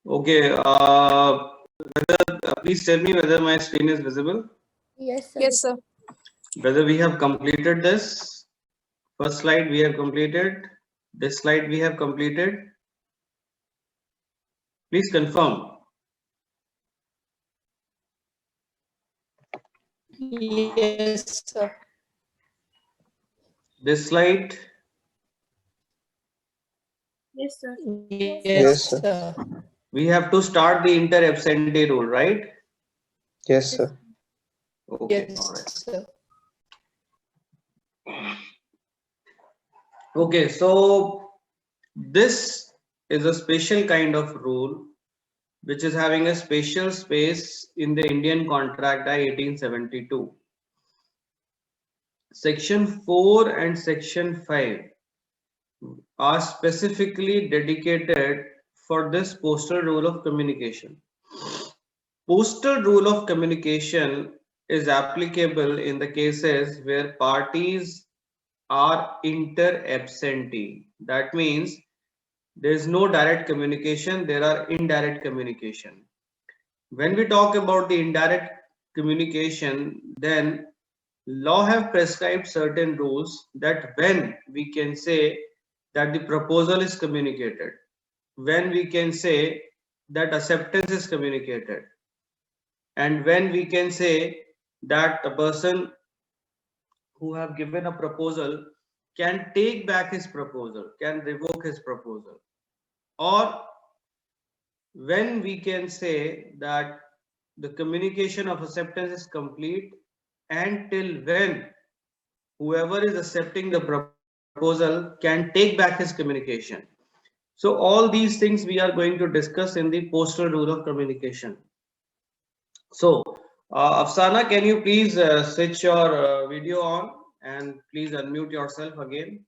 Okay. Please tell me whether my screen is visible. Yes, sir. Yes, sir. Whether we have completed this. First slide we have completed. This slide we have completed. Please confirm. Yes, sir. This slide. Yes, sir. Yes, sir. sir. We have to start the inter absentee rule, right? Yes, sir. Okay. Yes, All right. sir. Okay. So this is a special kind of rule which is having a special space in the Indian Contract Act 1872. Section 4 and Section 5 are specifically dedicated for this postal rule of communication. Postal rule of communication is applicable in the cases where parties are inter absentee. That means there is no direct communication, there are indirect communication. When we talk about the indirect communication, then law have prescribed certain rules that when we can say that the proposal is communicated, when we can say that acceptance is communicated, and when we can say that a person who have given a proposal can take back his proposal, can revoke his proposal, or when we can say that the communication of acceptance is complete until when whoever is accepting the proposal can take back his communication. So all these things we are going to discuss in the postal rule of communication. So Afsana, can you please switch your video on and please unmute yourself again.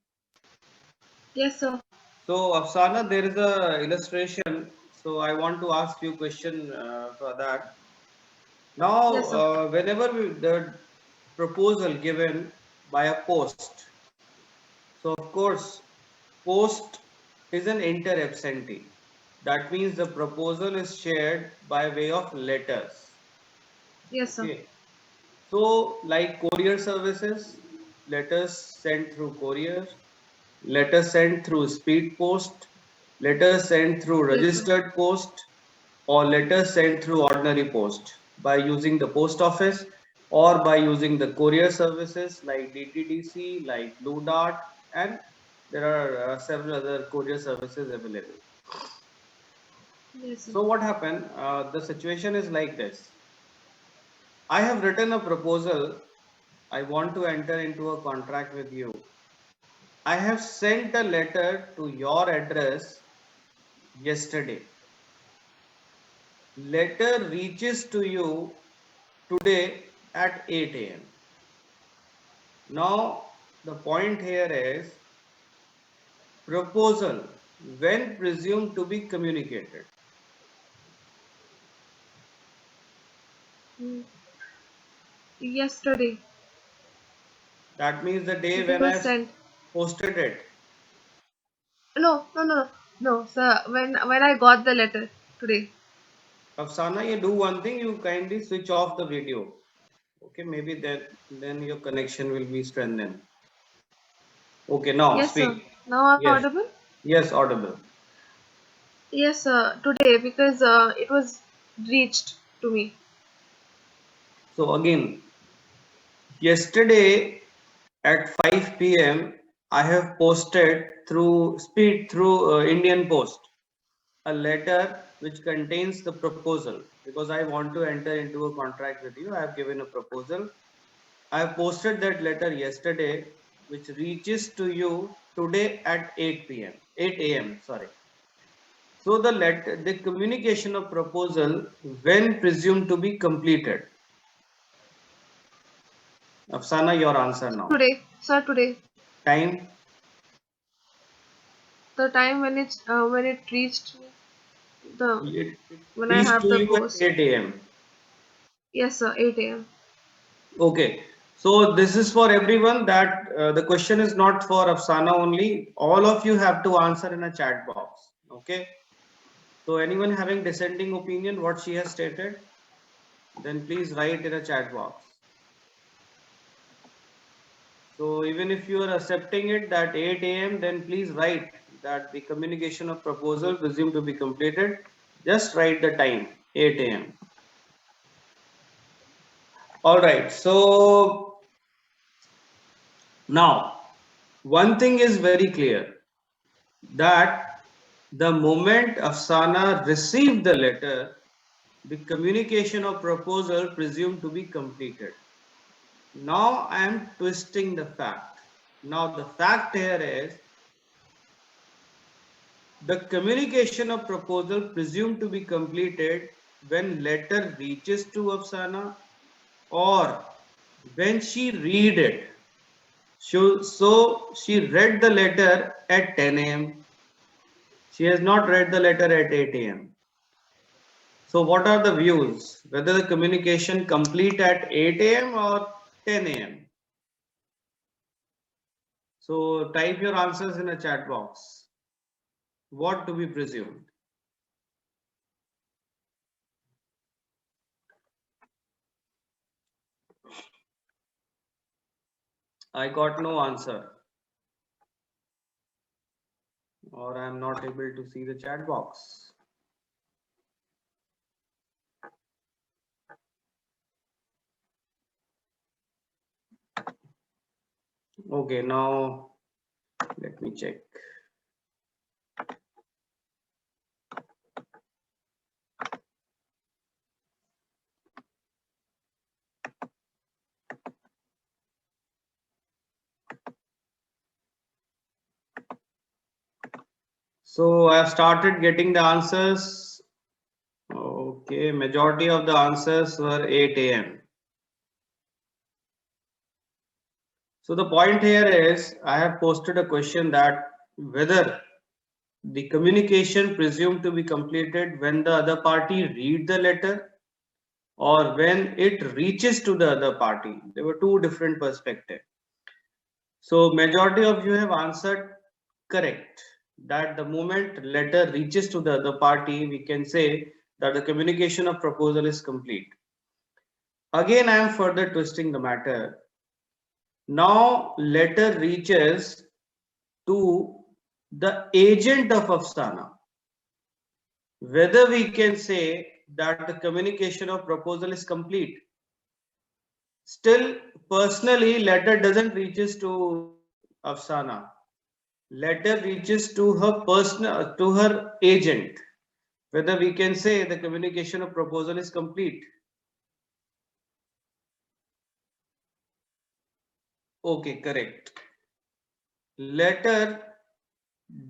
Yes, sir. So Afsana, there is a illustration. So I want to ask you a question for that. Now, Yes, sir. whenever the proposal given by a post, so of course, post is an inter absentee. That means the proposal is shared by way of letters. Yes, sir. Okay. So, like courier services, letters sent through courier, letters sent through speed post, letters sent through Yes, sir. registered post, or letters sent through ordinary post by using the post office or by using the courier services like DTDC, like Blue Dart, and there are several other courier services available. Yes, sir. So what happened? The situation is like this. I have written a proposal. I want to enter into a contract with you. I have sent a letter to your address yesterday. Letter reaches to you today at 8 a.m. Now, the point here is proposal when presumed to be communicated. Mm. Yesterday, That means the day it when was I sent. posted it. No, sir. When I got the letter today. Afsana, you do one thing, you kindly switch off the video. Okay, maybe then your connection will be strengthened. Okay, now Yes, sir. speak. Now I'm Yes, audible. yes, audible. Yes, sir. Today because it was reached to me. So again, yesterday at 5 p.m. I have posted through Indian Post a letter which contains the proposal because I want to enter into a contract with you. I have given a proposal. I have posted that letter yesterday, which reaches to you today at 8 p.m. 8 a.m. Sorry. So the communication of proposal when presumed to be completed. Afsana, your answer now. Today, sir. Today, Time. the time when it reached me, the It when I reached have to the you at post. 8 a.m. Yes, sir. 8 a.m. Okay. So this is for everyone that the question is not for Afsana only. All of you have to answer in a chat box. Okay. So anyone having dissenting opinion what she has stated, then please write in a chat box. So even if you are accepting it that 8 a.m., then please write that the communication of proposal presumed to be completed. Just write the time, 8 a.m. All right. So now one thing is very clear that the moment Afsana received the letter, the communication of proposal presumed to be completed. Now I am twisting the fact. Now the fact here is the communication of proposal presumed to be completed when letter reaches to Afsana or when she read it. So she read the letter at 10 a.m. She has not read the letter at 8 a.m. So what are the views? Whether the communication complete at 8 a.m. or 10 a.m. So type your answers in a chat box. What to be presumed? I got no answer, or I am not able to see the chat box. Okay, now let me check. So I have started getting the answers. Okay, majority of the answers were 8 a.m. So the point here is I have posted a question that whether the communication presumed to be completed when the other party read the letter or when it reaches to the other party. There were two different perspectives. So majority of you have answered correct that the moment letter reaches to the other party, we can say that the communication of proposal is complete. Again, I am further twisting the matter. Now letter reaches to the agent of Afsana. Whether we can say that the communication of proposal is complete. Still, personally, letter doesn't reaches to Afsana. Letter reaches to her personal, to her agent. Whether we can say the communication of proposal is complete. Okay, correct. Letter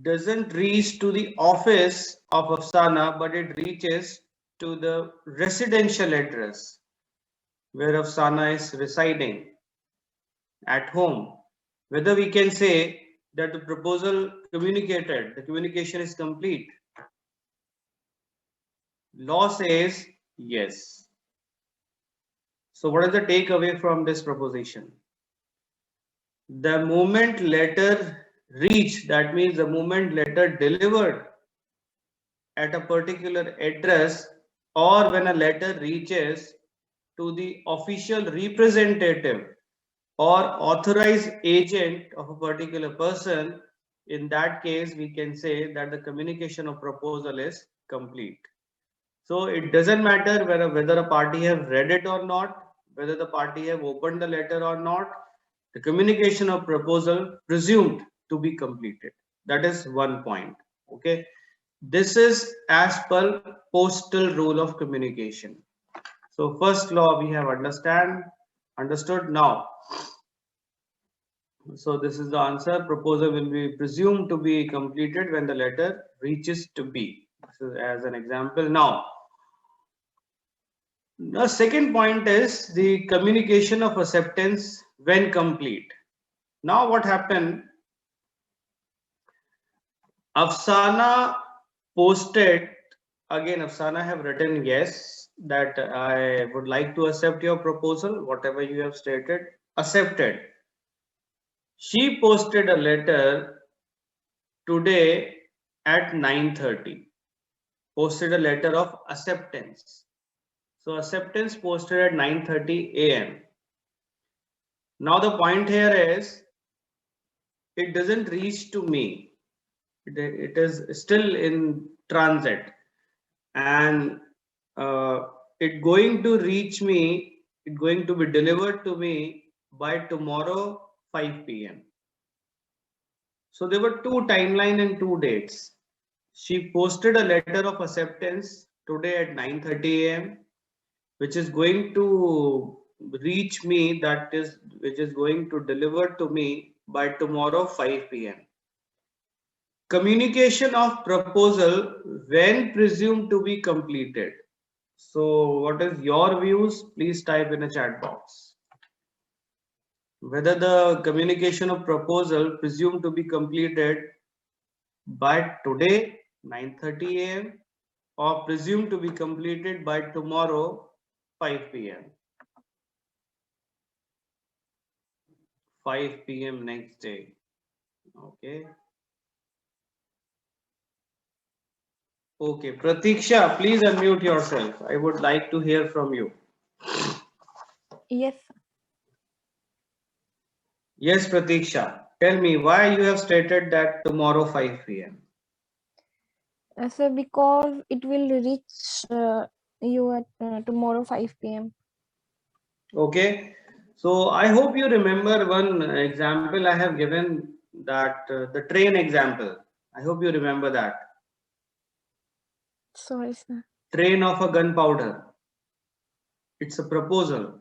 doesn't reach to the office of Afsana, but it reaches to the residential address where Afsana is residing at home. Whether we can say that the proposal communicated, the communication is complete. Law says yes. So what is the takeaway from this proposition? The moment letter reached, that means the moment letter delivered at a particular address or when a letter reaches to the official representative or authorized agent of a particular person, in that case we can say that the communication of proposal is complete. So it doesn't matter whether a party have read it or not, whether the party have opened the letter or not, the communication of proposal presumed to be completed. That is one point. Okay. This is as per postal rule of communication. So first law we have understood now. So this is the answer. Proposal will be presumed to be completed when the letter reaches to B. This is as an example. Now, the second point is the communication of acceptance when complete. Now what happened? Afsana posted, again Afsana have written yes, that I would like to accept your proposal, whatever you have stated, accepted. She posted a letter today at 9:30. posted a letter of acceptance. So acceptance posted at 9:30 a.m. Now the point here is it doesn't reach to me. It is still in transit, and it going to reach me. It going to be delivered to me by tomorrow 5 p.m. So there were two timeline and two dates. She posted a letter of acceptance today at 9:30 a.m. which is going to reach me, that is which is going to deliver to me by tomorrow 5 p.m. Communication of proposal when presumed to be completed. So what is your views? Please type in a chat box. Whether the communication of proposal presumed to be completed by today 9:30 a.m. or presumed to be completed by tomorrow 5 p.m. 5 p.m. next day. Okay. Okay, Pratiksha, please unmute yourself. I would like to hear from you. Yes, Yes, Pratiksha, tell me why you have stated that tomorrow 5 p.m. sir, because it will reach you at tomorrow 5 p.m. Okay, so I hope you remember one example I have given, that the train example. I hope you remember that. Sorry, sir. Train of a gunpowder. It's a proposal.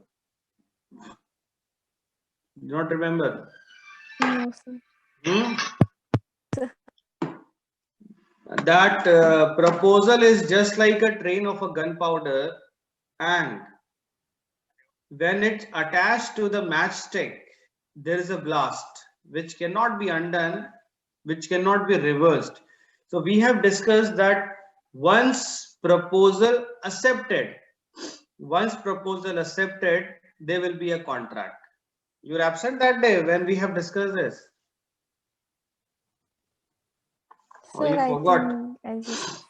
Do not remember? No, sir. Hmm? Sir. That proposal is just like a train of a gunpowder, and when it's attached to the matchstick, there is a blast which cannot be undone, which cannot be reversed. So we have discussed that once proposal accepted, there will be a contract. You were absent that day when we have discussed this. Or Sir, you I forgot? think I just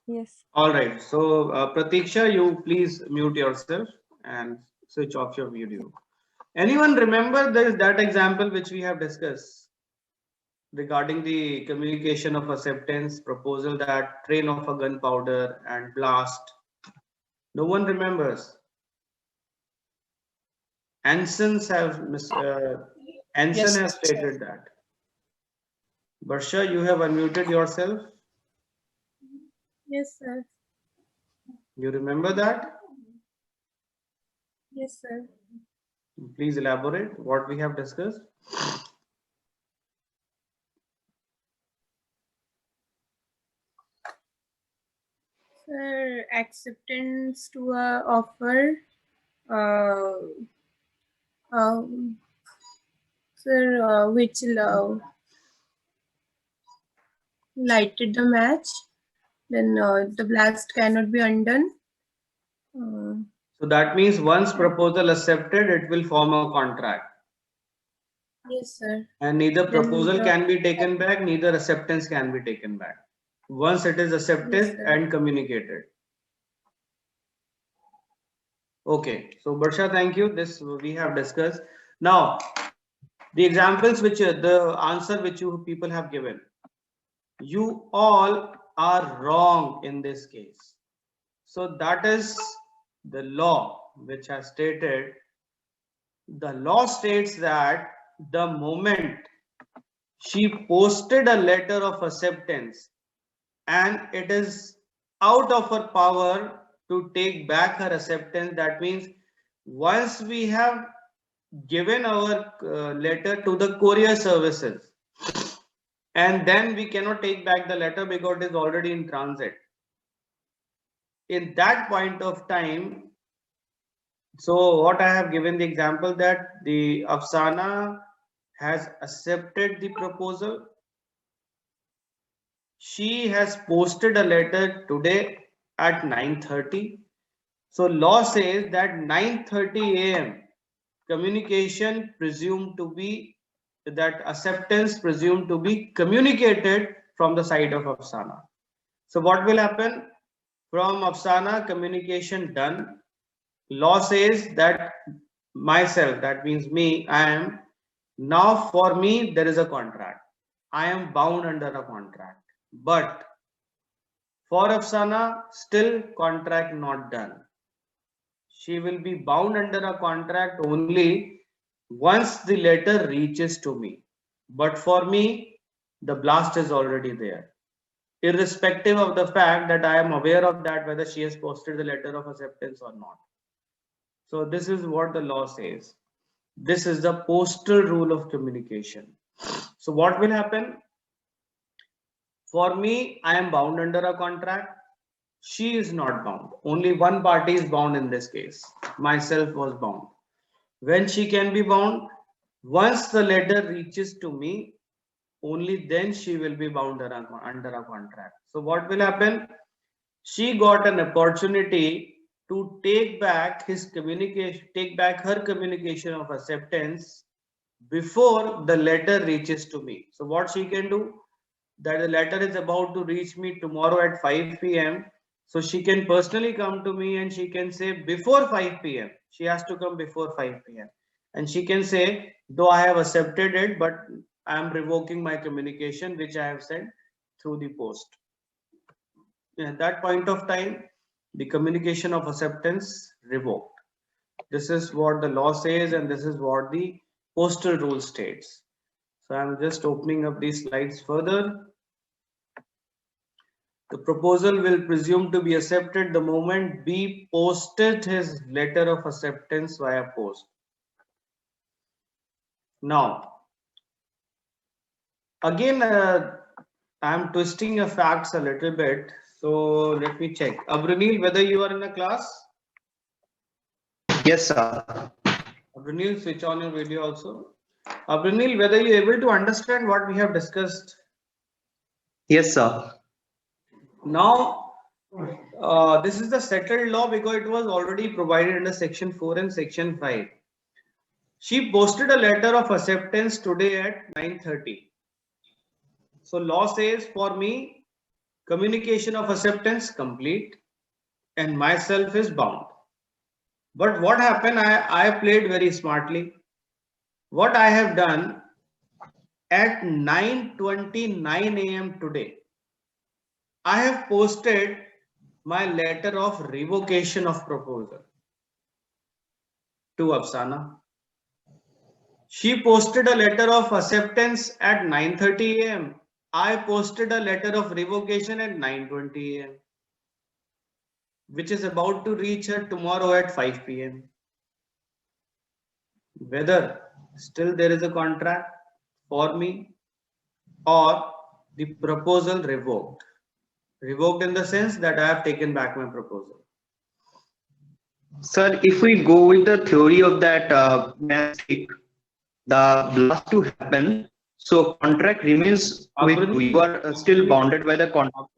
yes. All right. So Pratiksha, you please mute yourself and switch off your video. Anyone remember that example which we have discussed regarding the communication of acceptance proposal, that train of a gunpowder and blast? No one remembers. Anson Yes. has stated that. Barsha, you have unmuted yourself. Yes, sir. You remember that? Yes, sir. Please elaborate what we have discussed. Sir, acceptance to a offer. Um, Sir, which lighted the match. Then the blast cannot be undone. So that means once proposal accepted, it will form a contract. Yes, sir. And neither Then proposal the- can be taken back, neither acceptance can be taken back. Once it is accepted Yes, sir. and communicated. Okay, so Barsha, thank you. This we have discussed. Now, the examples which the answer which you people have given, you all are wrong in this case. So that is the law which has stated. The law states that the moment she posted a letter of acceptance and it is out of her power to take back her acceptance, that means once we have given our letter to the courier services and then we cannot take back the letter because it is already in transit. In that point of time, so what I have given the example that the Afsana has accepted the proposal. She has posted a letter today at 9:30. So law says that 9:30 a.m. communication presumed to be, that acceptance presumed to be communicated from the side of Afsana. So what will happen? From Afsana, communication done. Law says that myself, that means me, I am now, for me there is a contract. I am bound under a contract. But for Afsana, still contract not done. She will be bound under a contract only once the letter reaches to me. But for me, the blast is already there. Irrespective of the fact that I am aware of that, whether she has posted the letter of acceptance or not. So this is what the law says. This is the postal rule of communication. So what will happen? For me, I am bound under a contract. She is not bound. Only one party is bound in this case. Myself was bound. When she can be bound? Once the letter reaches to me, only then she will be bound under a contract. So what will happen? She got an opportunity to take back his communication, take back her communication of acceptance before the letter reaches to me. So what she can do? That the letter is about to reach me tomorrow at 5 p.m. So she can personally come to me and she can say before 5 p.m. She has to come before 5 p.m. And she can say, though I have accepted it, but I am revoking my communication which I have sent through the post. At that point of time, the communication of acceptance revoked. This is what the law says and this is what the postal rule states. So I'm just opening up these slides further. The proposal will presume to be accepted the moment B posted his letter of acceptance via post. Now, again, I'm twisting the facts a little bit. So let me check. Abranil, whether you are in a class? Yes, sir. Abranil, switch on your video also. Abranil, whether you're able to understand what we have discussed. Yes, sir. Now, this is the settled law because it was already provided under section 4 and section 5. She posted a letter of acceptance today at 9:30. So law says for me, communication of acceptance complete and myself is bound. But what happened? I played very smartly. What I have done at 9:29 a.m. today, I have posted my letter of revocation of proposal to Afsana. She posted a letter of acceptance at 9:30 a.m. I posted a letter of revocation at 9:20 a.m. which is about to reach her tomorrow at 5 p.m. Whether still there is a contract for me or the proposal revoked. Revoked in the sense that I have taken back my proposal. Sir, if we go with the theory of that mistake, the blast to happen, so contract remains with you. You are still bounded by the contract.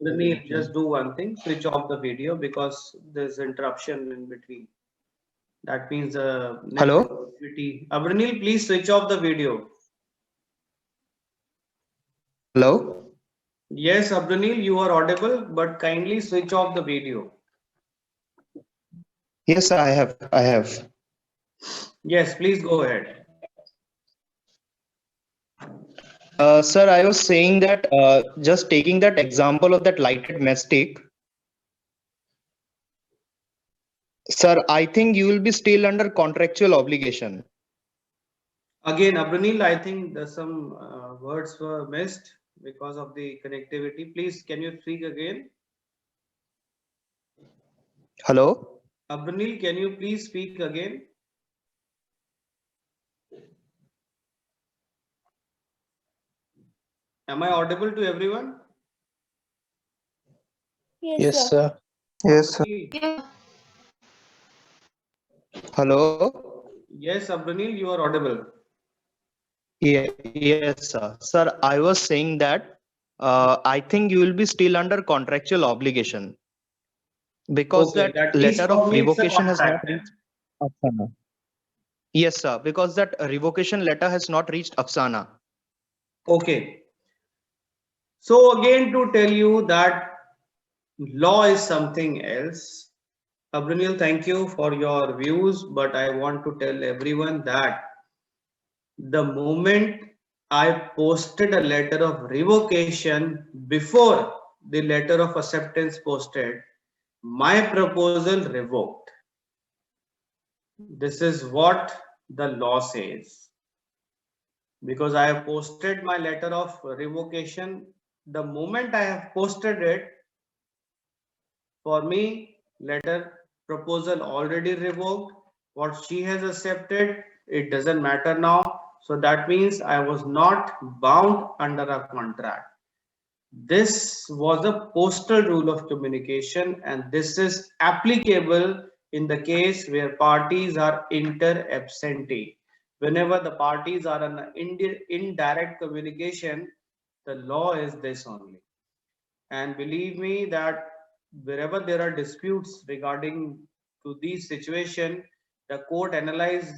Just do one thing, switch off the video because there's interruption in between. That means Hello? Abranil, please switch off the video. Hello? Yes, Abranil, you are audible, but kindly switch off the video. Yes, I have. Yes, please go ahead. Sir, I was saying that just taking that example of that lighted mistake, sir, I think you will be still under contractual obligation. Again, Abranil, I think there's some words were missed because of the connectivity. Please, can you speak again? Hello? Abranil, can you please speak again? Am I audible to everyone? Yes, sir. Yes, sir. Yeah. Hello? Yes, Abranil, you are audible. Yeah, yes, sir. Sir, I was saying that I think you will be still under contractual obligation because Okay, that means letter for of me it's a revocation has not contract. reached Afsana. Yes, sir, because that revocation letter has not reached Afsana. Okay. So again, to tell you that Law is something else. Abrinil, thank you for your views, but I want to tell everyone that the moment I posted a letter of revocation before the letter of acceptance posted, my proposal revoked. This is what the law says. Because I have posted my letter of revocation, the moment I have posted it, for me, letter proposal already revoked. What she has accepted, it doesn't matter now. So that means I was not bound under a contract. This was a postal rule of communication, and this is applicable in the case where parties are inter absenti. Whenever the parties are in indirect communication, the law is this only. And believe me that wherever there are disputes regarding to these situation, the court analyze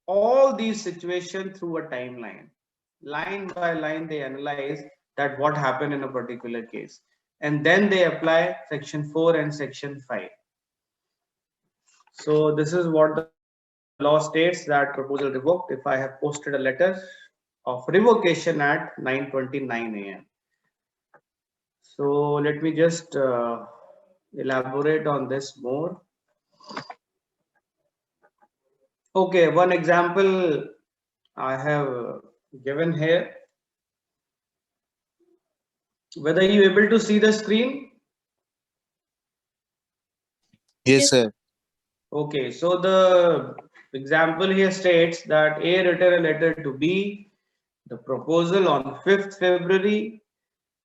all these situations through a timeline. Line by line, they analyze that what happened in a particular case. And then they apply section 4 and section 5. So this is what the law states, that proposal revoked if I have posted a letter of revocation at 9:29 a.m. So let me just elaborate on this more. Okay, one example I have given here. Whether you able to see the screen? Yes, sir. Okay, so the example here states that A written a letter to B, the proposal on 5th February,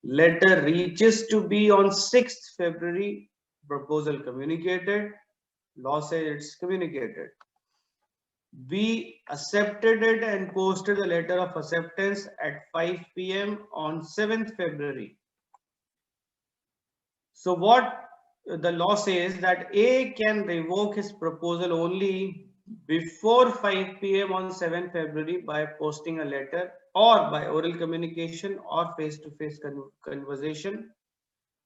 letter reaches to B on 6th February, proposal communicated, law says it's communicated. B accepted it and posted the letter of acceptance at 5 p.m. on 7th February. So what the law says that A can revoke his proposal only before 5 p.m. on 7th February by posting a letter or by oral communication or face-to-face conversation.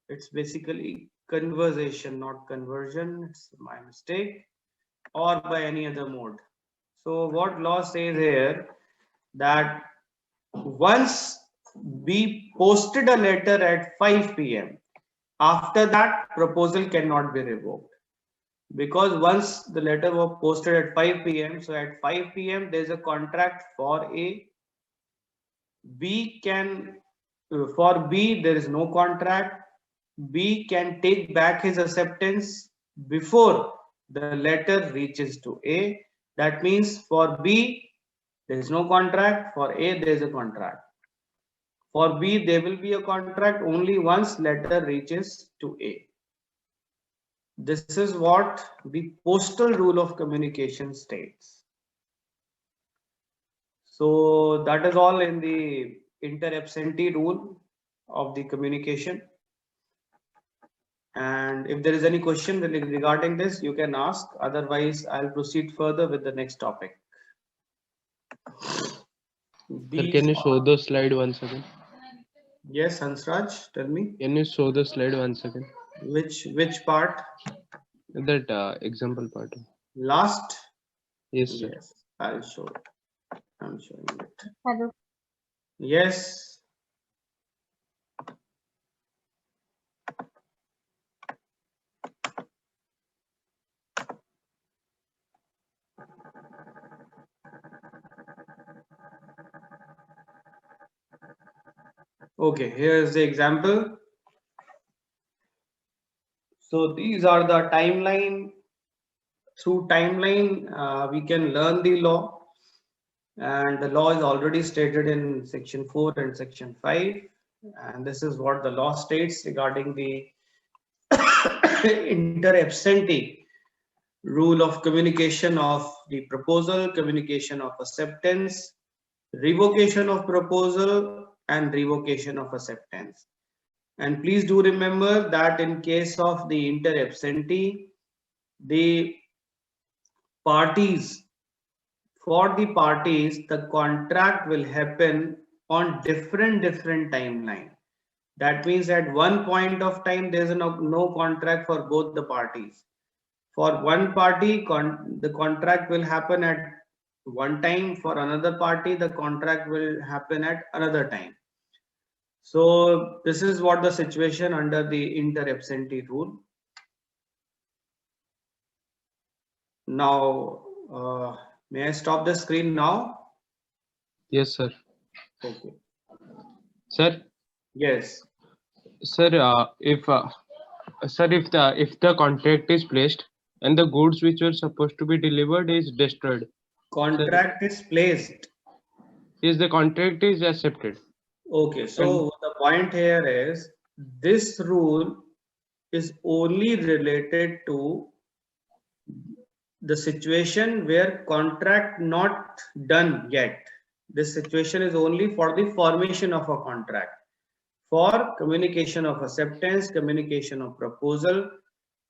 It's basically conversation, not conversion. It's my mistake. Or by any other mode. So what law says here that once we posted a letter at 5 p.m. after that proposal cannot be revoked, because once the letter was posted at 5 p.m. so at 5 p.m. there is a contract for A. B can for B there is no contract. B can take back his acceptance before the letter reaches to A. That means for B there is no contract, for A there is a contract. For B there will be a contract only once letter reaches to A. This is what the postal rule of communication states. So that is all in the inter absenti rule of the communication. And if there is any question regarding this, you can ask. Otherwise, I'll proceed further with the next topic. Sir, can you show the slide once again? Yes, Hansraj, tell me. Can you show the slide once again? Which part? That example part. Last? Yes, sir. Yes, I'll show it. I'm showing it. Hello. Yes. Okay, here is the example. So these are the timeline. Through timeline, we can learn the law, and the law is already stated in section 4 and section 5. And this is what the law states regarding the inter absenti rule of communication of the proposal, communication of acceptance, revocation of proposal, and revocation of acceptance. And please do remember that in case of the inter absenti, the parties, for the parties, the contract will happen on different timeline. That means at one point of time there is no contract for both the parties. For one party, the contract will happen at one time. For another party, the contract will happen at another time. So this is what the situation under the inter absenti rule. Now, may I stop the screen now? Yes, sir. Okay. Sir, Yes. sir, if the contract is placed and the goods which were supposed to be delivered is destroyed, Contract is placed. is the contract is accepted? Okay. So the point here is this rule is only related to the situation where contract not done yet. This situation is only for the formation of a contract. For communication of acceptance, communication of proposal,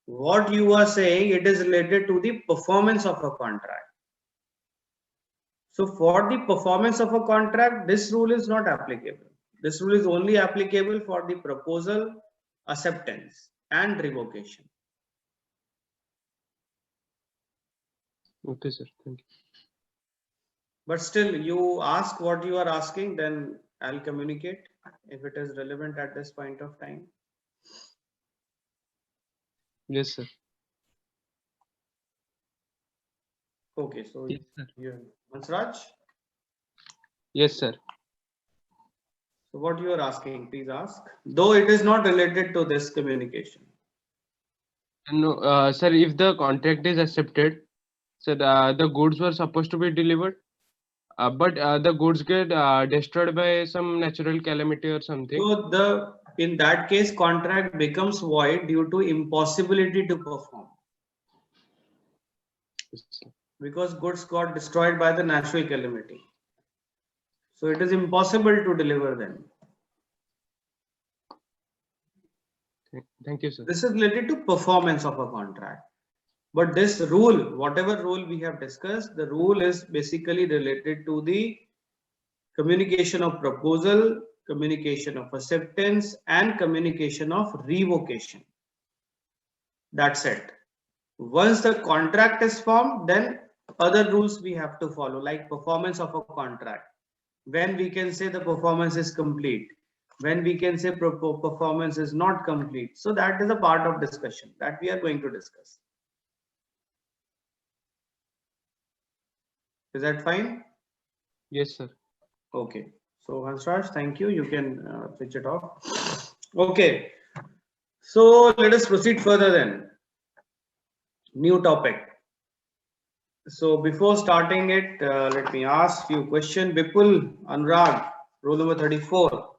what you are saying, it is related to the performance of a contract. So for the performance of a contract, this rule is not applicable. This rule is only applicable for the proposal, acceptance and revocation. Okay, sir. Thank you. But still, you ask what you are asking, then I'll communicate if it is relevant at this point of time. Yes, sir. Okay, so Yes, sir. Hansraj, Yes, sir. so what you are asking, please ask. Though it is not related to this communication. No, sir, if the contract is accepted, so the goods were supposed to be delivered, but the goods get destroyed by some natural calamity or something. So in that case, contract becomes void due to impossibility to perform, Yes, sir. because goods got destroyed by the natural calamity. So it is impossible to deliver them. Thank you, sir. This is related to performance of a contract. But this rule, whatever rule we have discussed, the rule is basically related to the communication of proposal, communication of acceptance, and communication of revocation. That's it. Once the contract is formed, then other rules we have to follow, like performance of a contract. When we can say the performance is complete, when we can say performance is not complete. So that is a part of discussion that we are going to discuss. Is that fine? Yes, sir. Okay. So Hansraj, thank you. You can switch it off. Okay. So let us proceed further then. New topic. So before starting it, let me ask you a question. Vipul, Anurag, roll number 34.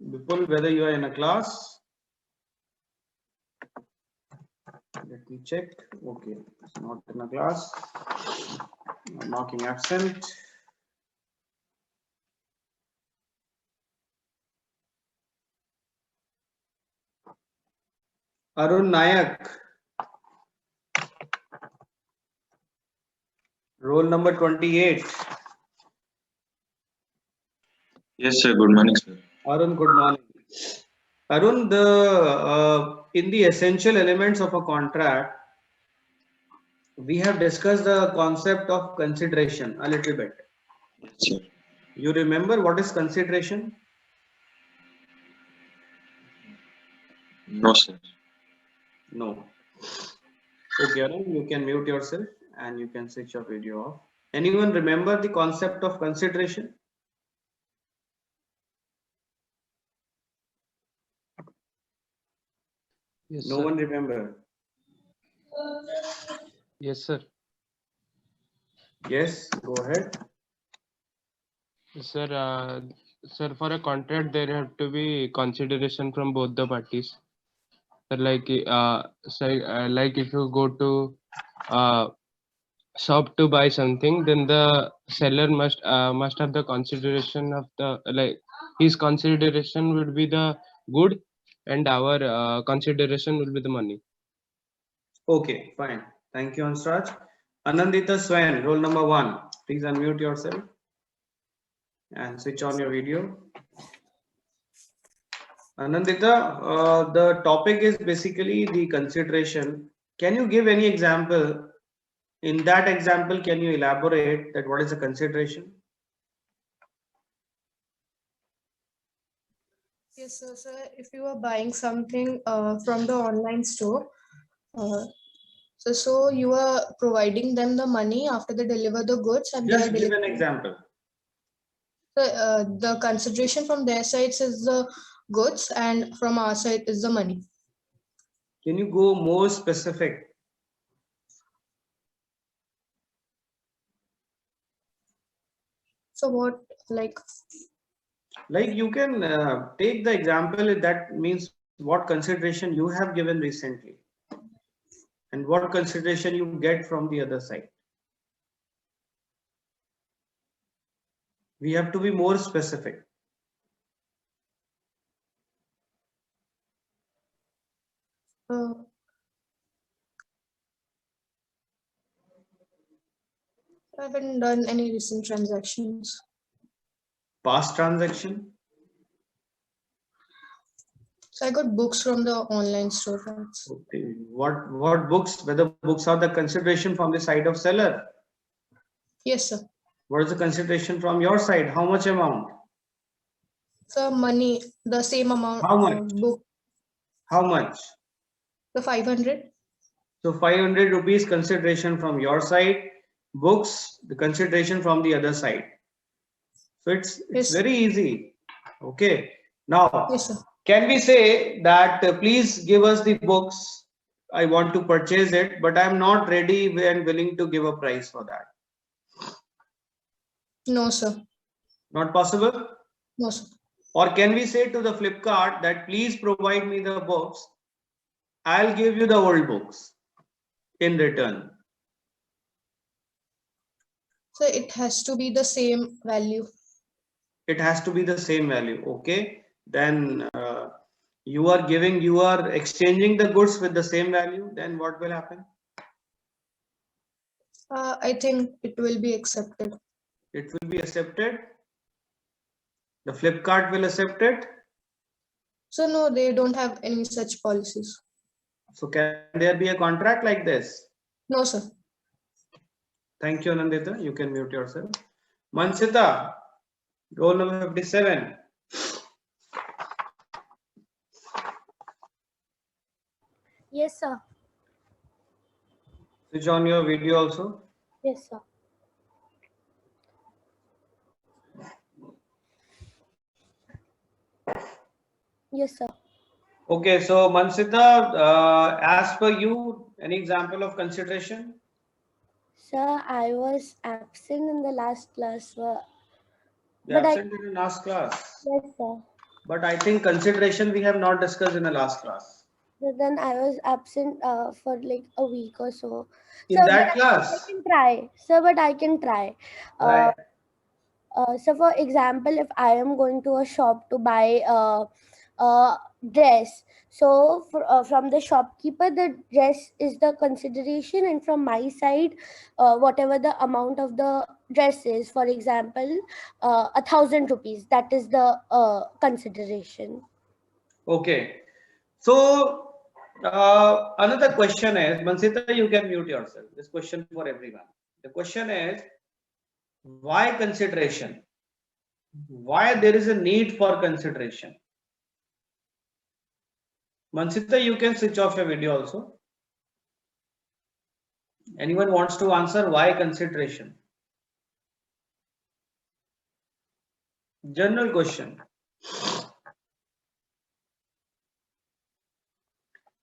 Vipul, whether you are in a class? Let me check. Okay, it's not in a class. Marking absent. Arun Nayak, roll number 28. Yes, sir. Good morning, sir. Arun, good morning. Arun, in the essential elements of a contract, we have discussed the concept of consideration a little bit. Yes, sir. You remember what is consideration? No, sir. No. Okay, Arun, you can mute yourself and you can switch your video off. Anyone remember the concept of consideration? Yes, No sir. one remember. Yes, sir. Yes, go ahead. Sir, sir, for a contract, there have to be consideration from both the parties. Sir, like if you go to shop to buy something, then the seller must have the consideration of the his consideration would be the good, and our consideration will be the money. Okay, fine. Thank you, Hansraj. Anandita Swain, roll number 1. Please unmute yourself. and switch on your video. Anandita, the topic is basically the consideration. Can you give any example? In that example, can you elaborate that what is the consideration? Yes, sir. If you are buying something from the online store, so you are providing them the money after they deliver the goods, and they Just are give an delivering. example. The consideration from their sides is the goods, and from our side is the money. Can you go more specific? So what, like? Like you can take the example, that means what consideration you have given recently and what consideration you get from the other side. We have to be more specific. I haven't done any recent transactions. Past transaction? So I got books from the online store. Okay. What books? Whether books are the consideration from the side of seller? Yes, sir. What is the consideration from your side? How much amount? So money, the same amount. How much? Book, How much? the 500. So 500 rupees consideration from your side, books, the consideration from the other side. So it's Yes. very easy. Okay. Now, Yes, sir. can we say that please give us the books? I want to purchase it, but I'm not ready and willing to give a price for that. No, sir. Not possible? No, sir. Or can we say to the Flipkart that please provide me the books? I'll give you the old books in return. So it has to be the same value. It has to be the same value. Okay. Then you are exchanging the goods with the same value. Then what will happen? I think it will be accepted. It will be accepted. The Flipkart will accept it. So no, they don't have any such policies. So can there be a contract like this? No, sir. Thank you, Anandita. You can mute yourself. Mansita, roll number 57. Yes, sir. Switch on your video also. Yes, sir. Yes, sir. Okay, so Mansita, as per you, any example of consideration? Sir, I was absent in the last class. You But I- absent in the last class. Yes, sir. But I think consideration we have not discussed in the last class. But then I was absent for like a week or so. In Sir, that but class? I can try. Sir, but I can try. Right. So for example, if I am going to a shop to buy a dress, so from the shopkeeper, the dress is the consideration, and from my side, whatever the amount of the dress is, for example, 1,000 rupees, that is the consideration. Okay. So another question is, Mansita, you can mute yourself. This question for everyone. The question is, why consideration? Why there is a need for consideration? Mansita, you can switch off your video also. Anyone wants to answer why consideration? General question.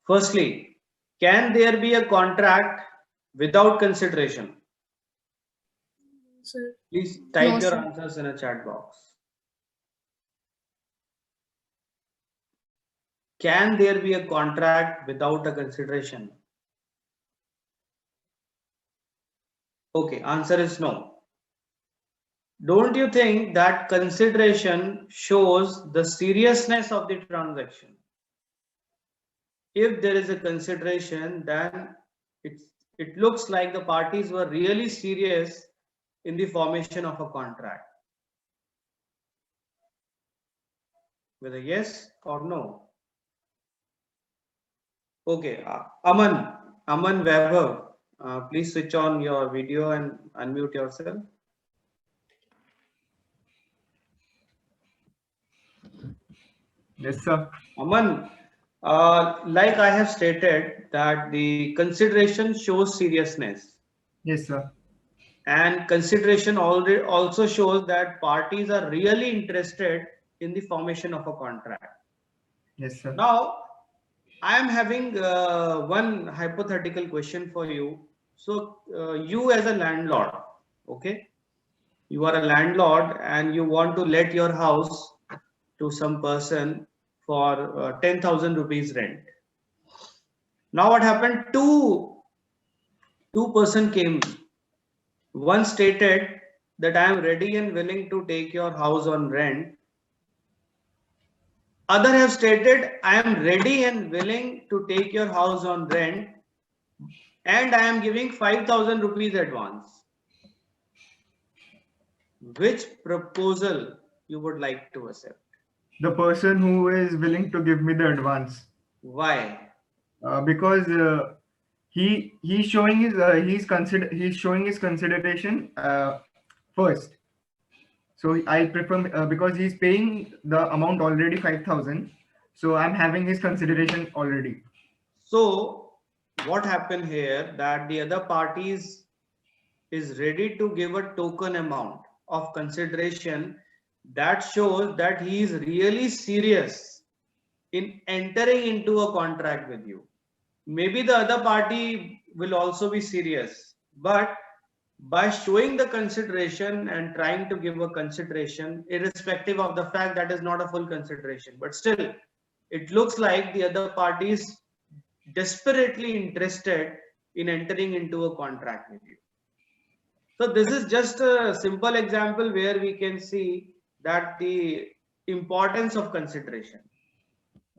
Firstly, can there be a contract without consideration? Sir, Please type No, your sir. answers in a chat box. Can there be a contract without a consideration? Okay, answer is no. Don't you think that consideration shows the seriousness of the transaction? If there is a consideration, then it looks like the parties were really serious in the formation of a contract. whether yes or no. Okay, Aman Weber, please switch on your video and unmute yourself. Yes, sir. Aman, like I have stated that the consideration shows seriousness, Yes, sir. and consideration already also shows that parties are really interested in the formation of a contract. Yes, sir. Now, I am having one hypothetical question for you. So, you as a landlord, okay, you are a landlord and you want to let your house to some person for 10,000 rupees rent. Now, what happened? Two person came. One stated that I am ready and willing to take your house on rent. Other have stated I am ready and willing to take your house on rent, and I am giving 5,000 rupees advance. Which proposal you would like to accept? The person who is willing to give me the advance, Why? because he's showing he's showing his consideration first. So I prefer because he's paying the amount already 5,000. So I'm having his consideration already. So what happened here that the other parties is ready to give a token amount of consideration that shows that he is really serious in entering into a contract with you. Maybe the other party will also be serious, but by showing the consideration and trying to give a consideration, irrespective of the fact that is not a full consideration, but still it looks like the other party is desperately interested in entering into a contract with you. So this is just a simple example where we can see that the importance of consideration.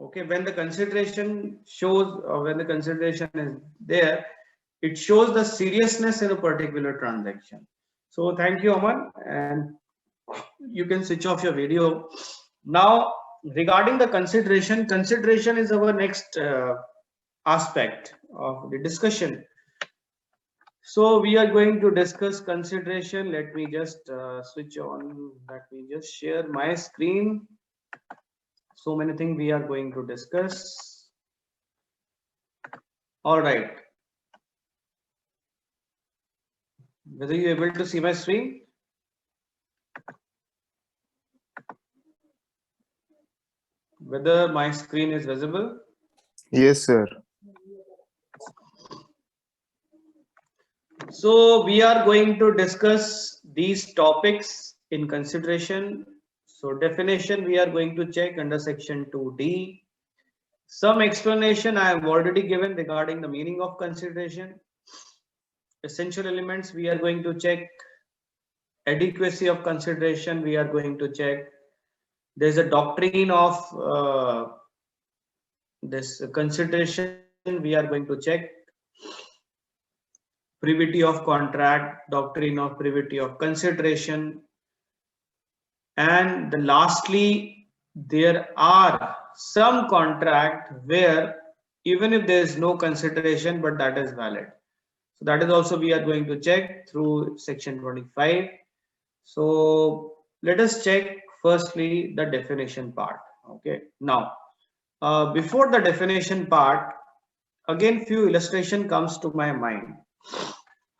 Okay, when the consideration shows, or when the consideration is there, it shows the seriousness in a particular transaction. So thank you, Aman, and you can switch off your video. Now, regarding the consideration, consideration is our next aspect of the discussion. So we are going to discuss consideration. Let me just switch on. Let me just share my screen. So many things we are going to discuss. All right. Whether you able to see my screen? Whether my screen is visible? Yes, sir. So we are going to discuss these topics in consideration. So definition we are going to check under section 2D. Some explanation I have already given regarding the meaning of consideration. Essential elements we are going to check. Adequacy of consideration we are going to check. There's a doctrine of this consideration we are going to check. Privity of contract, doctrine of privity of consideration, and lastly there are some contract where even if there is no consideration but that is valid. So that is also we are going to check through section 25. So let us check firstly the definition part. Okay, now before the definition part, again few illustration comes to my mind.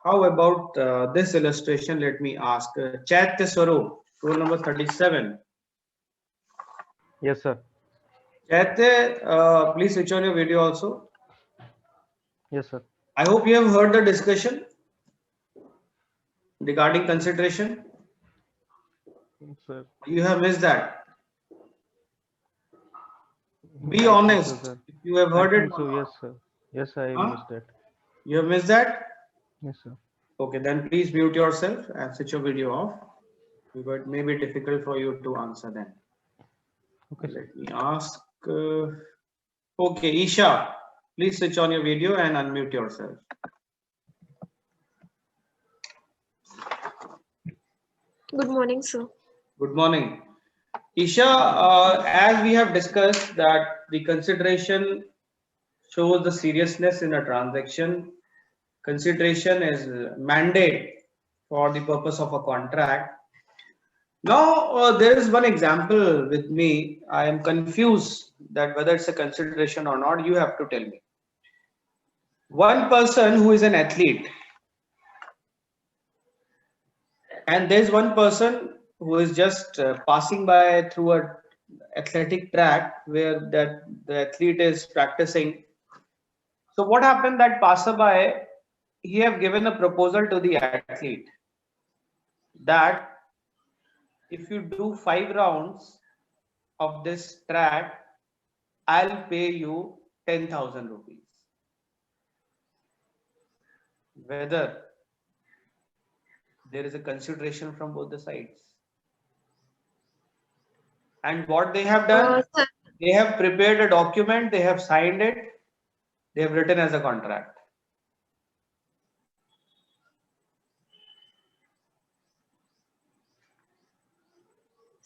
How about this illustration? Let me ask Chaitya Swaroop, roll number 37. Yes, sir. Chaitya, please switch on your video also. Yes, sir. I hope you have heard the discussion regarding consideration. Yes, sir. You have missed that. Be honest. So, if you have heard it. So yes, sir. Yes, I missed that. You have missed that? Yes, sir. Okay, then please mute yourself and switch your video off. Because it may be difficult for you to answer then. Okay. Let me ask. Okay, Isha, please switch on your video and unmute yourself. Good morning, sir. Good morning. Isha, as we have discussed that the consideration shows the seriousness in a transaction. Consideration is mandate for the purpose of a contract. Now, there is one example with me. I am confused that whether it's a consideration or not. You have to tell me. One person who is an athlete, and there's one person who is just passing by through a athletic track where that the athlete is practicing. So what happened, that passerby, he have given a proposal to the athlete that if you do 5 rounds of this track, I'll pay you 10,000 rupees. Whether there is a consideration from both the sides. And what they have done, Sir, they have prepared a document, they have signed it, they have written as a contract.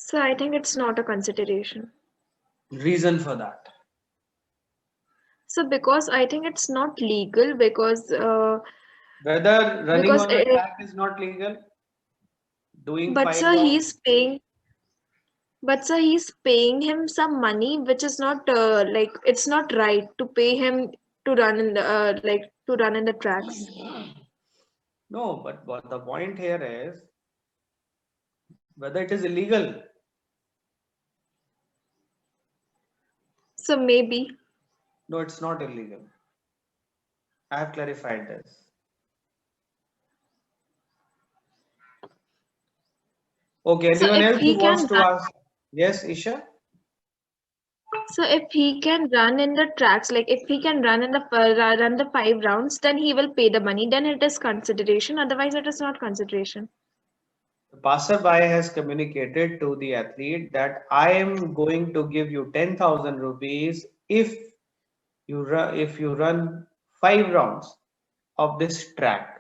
so I think it's not a consideration. Reason for that. So because I think it's not legal because Whether running because on a track is not legal, doing but 5 sir rounds. he's paying him some money which is not like it's not right to pay him to run in the to run in the tracks. No, but what the point here is whether it is illegal. So maybe. No, it's not illegal. I have clarified this. Okay, So anyone if else he who wants can to run, ask? Yes, Isha? so if he can run in the tracks, like if he can run in the run the 5 rounds, then he will pay the money. Then it is consideration. Otherwise, it is not consideration. The passerby has communicated to the athlete that I am going to give you 10,000 rupees if you run 5 rounds of this track.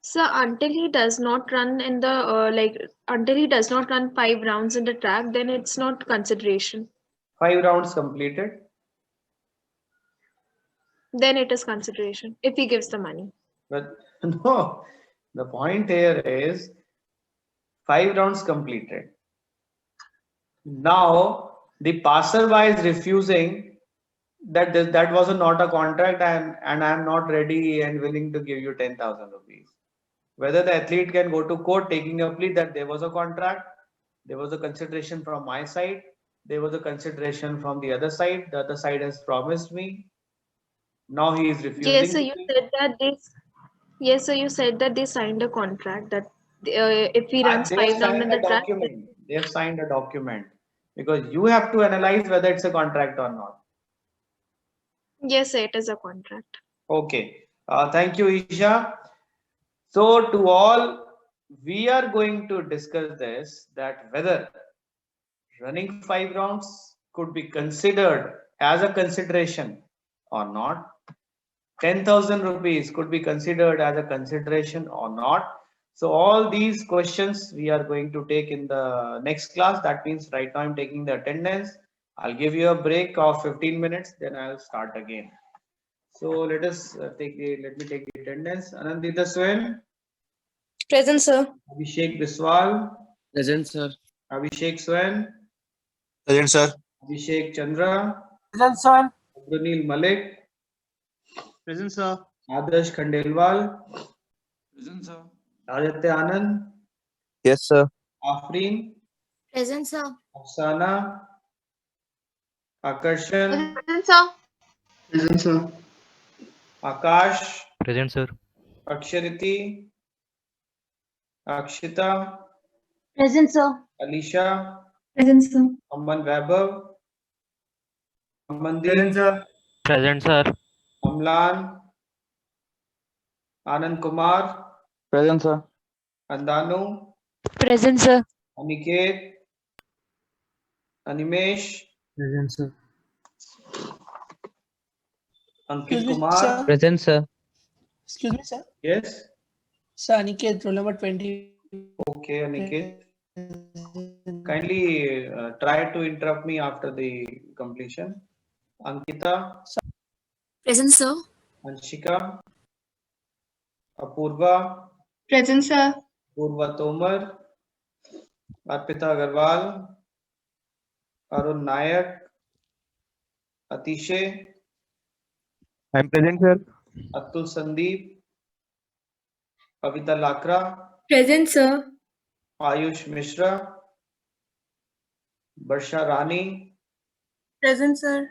So until he does not run in the until he does not run 5 rounds in the track, then it's not consideration. 5 rounds completed. Then it is consideration if he gives the money. But no, the point here is 5 rounds completed. Now the passerby is refusing that that was not a contract and I am not ready and willing to give you 10,000 rupees. Whether the athlete can go to court taking a plea that there was a contract, there was a consideration from my side, there was a consideration from the other side, the other side has promised me. Now he is refusing. Yes, so you said that yes, so you said that they signed a contract that if he runs 5 rounds in the track. They have signed a document because you have to analyze whether it's a contract or not. Yes, sir, it is a contract. Okay. Thank you, Isha. So to all, we are going to discuss this, that whether running 5 rounds could be considered as a consideration or not. 10,000 rupees could be considered as a consideration or not. So all these questions we are going to take in the next class. That means right now I'm taking the attendance. I'll give you a break of 15 minutes, then I'll start again. So let us let me take the attendance. Anandita Swen. Present, sir. Abhishek Biswal. Present, sir. Abhishek Swen. Present, sir. Abhishek Chandra. Present, sir. Abdunil Malik. Present, sir. Adarsh Khandelwal. Present, sir. Aditya Anand. Yes, sir. Afreen. Present, sir. Afsana. Akarshan. Present, sir. Present, sir. Akash. Present, sir. Akshariti. Akshita. Present, sir. Alisha. Present, sir. Aman Vaibhav. Amandeep. Present, sir. Present, sir. Amlan. Anand Kumar. Present, sir. Andanu. Present, sir. Aniket. Animesh. Present, sir. Ankit Excuse me, Kumar. sir. Present, sir. Excuse me, sir. Yes. Sir, Aniket, roll number 20. Okay, Aniket. Kindly try to interrupt me after the completion. Ankita, Present, sir. Anshika, Apurva, Present, sir. Purva Tomar, Arpita Agarwal, Arun Nayak, Atishay, I'm present, sir. Atul Sandeep, Kavita Lakra, Present, sir. Ayush Mishra, Barsha Rani, Present, sir.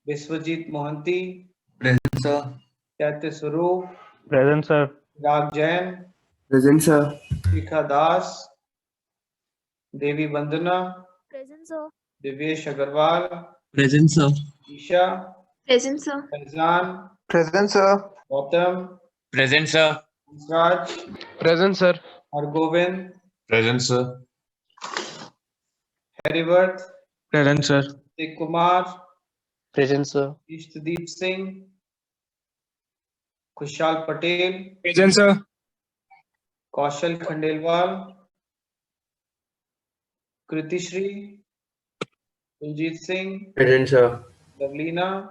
Biswajit Mohanty, Present, sir. Chaitya Swaroop, Present, sir. Rag Jain, Present, sir. Shikha Das, Devi Vandana, Present, sir. Divyesh Agarwal, Present, sir. Isha, Present, sir. Faizan, Present, sir. Gautam, Present, sir. Raj, Present, sir. Hargovind, Present, sir. Harivarth, Present, sir. Tik Kumar, Present, sir. Ishtadeep Singh, Kushal Patel, Present, sir. Kaushal Khandelwal, Kriti Shri, Kuljit Singh, Present, sir. Lavlina,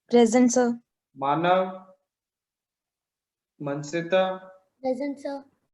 Present, sir. Manav, Mansita, Present, sir.